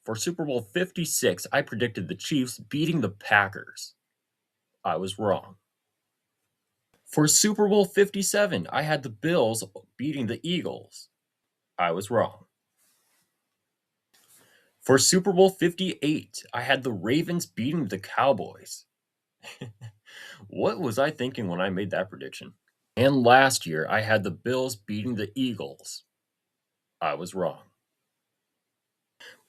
For Super Bowl 56, I predicted the Chiefs beating the Packers. I was wrong. For Super Bowl 57, I had the Bills beating the Eagles. I was wrong. For Super Bowl 58, I had the Ravens beating the Cowboys. What was I thinking when I made that prediction? And last year, I had the Bills beating the Eagles. I was wrong.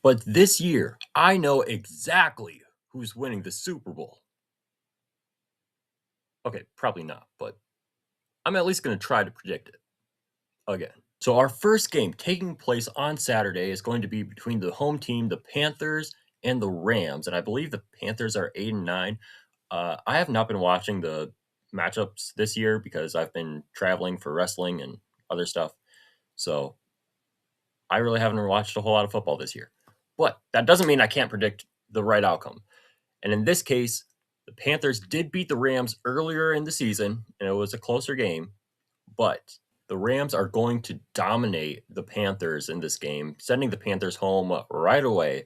But this year, I know exactly who's winning the Super Bowl. Okay, probably not, but I'm at least going to try to predict it again. So, our first game taking place on Saturday is going to be between the home team, the Panthers, and the Rams. And I believe the Panthers are 8-9. I have not been watching the matchups this year because I've been traveling for wrestling and other stuff. So, I really haven't watched a whole lot of football this year. But that doesn't mean I can't predict the right outcome. And in this case, the Panthers did beat the Rams earlier in the season, and it was a closer game. But the Rams are going to dominate the Panthers in this game, sending the Panthers home right away.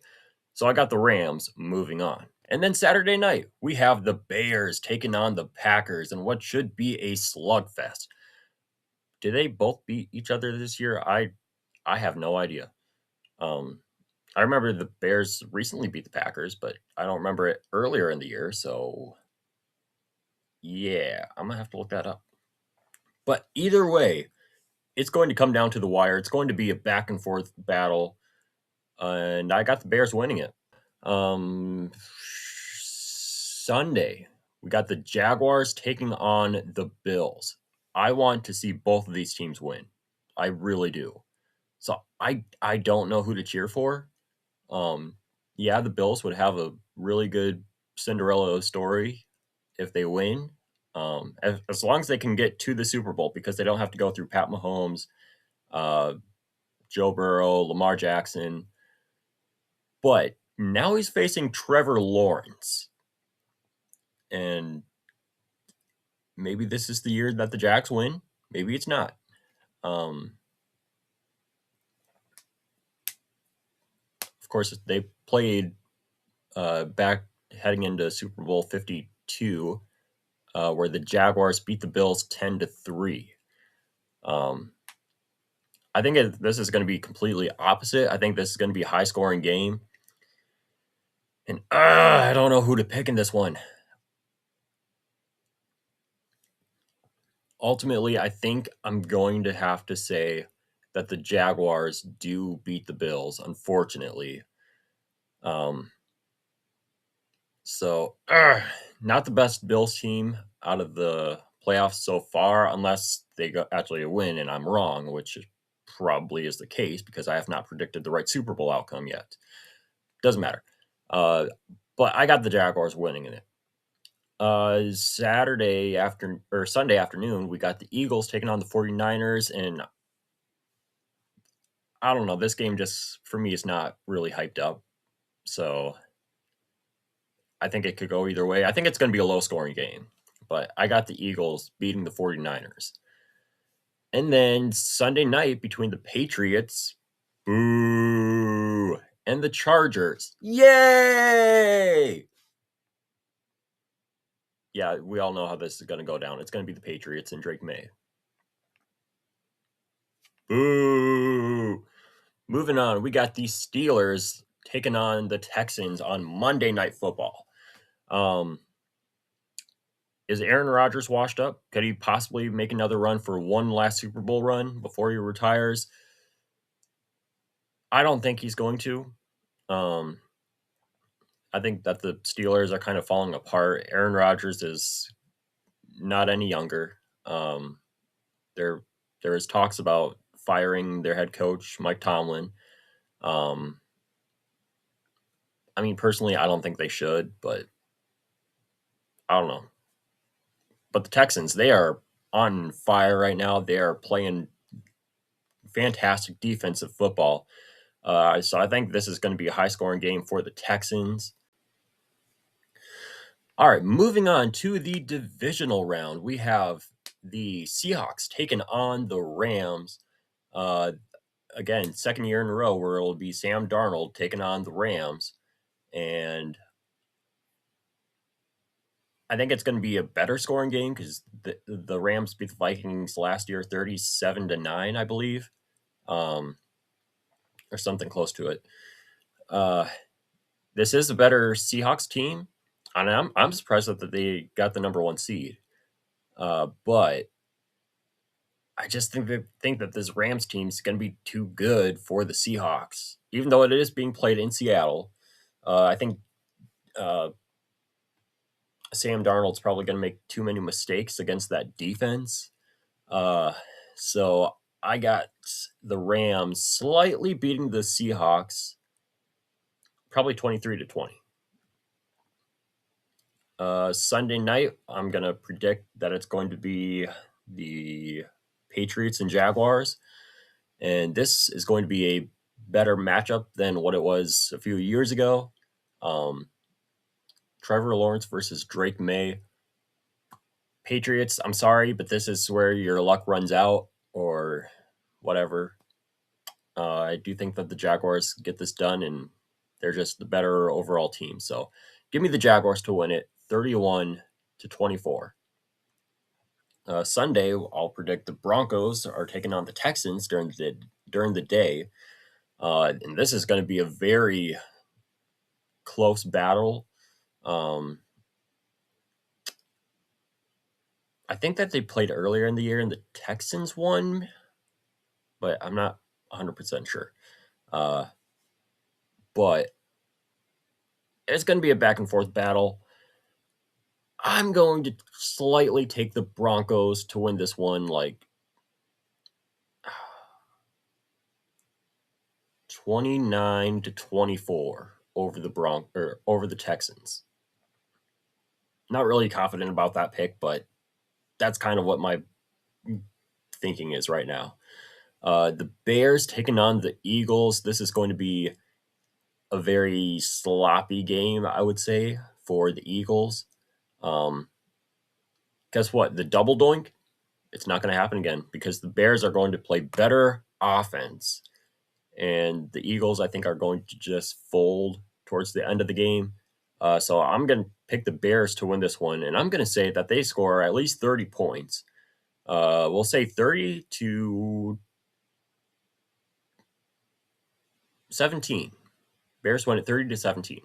So I got the Rams moving on. And then Saturday night, we have the Bears taking on the Packers in what should be a slugfest. Did they both beat each other this year? I have no idea. I remember the Bears recently beat the Packers, but I don't remember it earlier in the year. So yeah, I'm gonna have to look that up. But either way, it's going to come down to the wire. It's going to be a back and forth battle, and I got the Bears winning it. Sunday, we got the Jaguars taking on the Bills. I want to see both of these teams win. I really do. So I don't know who to cheer for. Yeah, the Bills would have a really good Cinderella story if they win. As long as they can get to the Super Bowl, because they don't have to go through Pat Mahomes, uh, Joe Burrow, Lamar Jackson. But now he's facing Trevor Lawrence. And maybe this is the year that the Jags win. Maybe it's not. Of course, they played back heading into Super Bowl 52, where the Jaguars beat the Bills 10-3. I think this is going to be completely opposite. I think this is going to be a high-scoring game. And I don't know who to pick in this one. Ultimately, I think I'm going to have to say that the Jaguars do beat the Bills, unfortunately. So, not the best Bills team out of the playoffs so far, unless they actually win and I'm wrong, which probably is the case because I have not predicted the right Super Bowl outcome yet. Doesn't matter. But I got the Jaguars winning in it. Sunday afternoon, we got the Eagles taking on the 49ers, and I don't know, this game just, for me, is not really hyped up. So I think it could go either way. I think it's going to be a low-scoring game, but I got the Eagles beating the 49ers. And then Sunday night between the Patriots, boo, and the Chargers, yay! Yeah, we all know how this is going to go down. It's going to be the Patriots and Drake May. Boo! Moving on, we got the Steelers taking on the Texans on Monday Night Football. Is Aaron Rodgers washed up? Could he possibly make another run for one last Super Bowl run before he retires? I don't think he's going to. I think that the Steelers are kind of falling apart. Aaron Rodgers is not any younger. There is talks about firing their head coach, Mike Tomlin. I mean, personally, I don't think they should, but I don't know. But the Texans, they are on fire right now. They are playing fantastic defensive football. So I think this is going to be a high-scoring game for the Texans. All right, moving on to the divisional round. We have the Seahawks taking on the Rams. again, second year in a row where it'll be Sam Darnold taking on the Rams. And I think it's going to be a better scoring game because the Rams beat the Vikings last year 37-9, I believe, or something close to it. This is a better Seahawks team, and I'm surprised that they got the number one seed. But I just think that this Rams team is going to be too good for the Seahawks, even though it is being played in Seattle. I think Sam Darnold's probably going to make too many mistakes against that defense. So I got the Rams slightly beating the Seahawks, probably 23-20. Sunday night, I'm going to predict that it's going to be the Patriots and Jaguars. And this is going to be a better matchup than what it was a few years ago. Trevor Lawrence versus Drake May. Patriots, I'm sorry, but this is where your luck runs out or whatever. I do think that the Jaguars get this done, and they're just the better overall team. So give me the Jaguars to win it, 31-24. Sunday, I'll predict the Broncos are taking on the Texans during the day. And this is going to be a very close battle. I think that they played earlier in the year and the Texans won, but I'm not 100% sure. But it's going to be a back and forth battle. I'm going to slightly take the Broncos to win this one, like 29-24 over the Texans. Not really confident about that pick, but that's kind of what my thinking is right now. The Bears taking on the Eagles. This is going to be a very sloppy game, I would say, for the Eagles. Guess what? The double doink, it's not going to happen again because the Bears are going to play better offense. And the Eagles, I think, are going to just fold towards the end of the game. So I'm going to pick the Bears to win this one. And I'm going to say that they score at least 30 points. We'll say 30-17. Bears win at 30-17.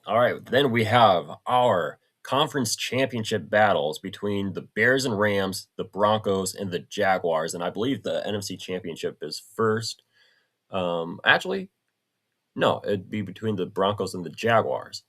All right, then we have our conference championship battles between the Bears and Rams, the Broncos, and the Jaguars. And I believe the NFC championship is first. Actually, no, it'd be between the Broncos and the Jaguars.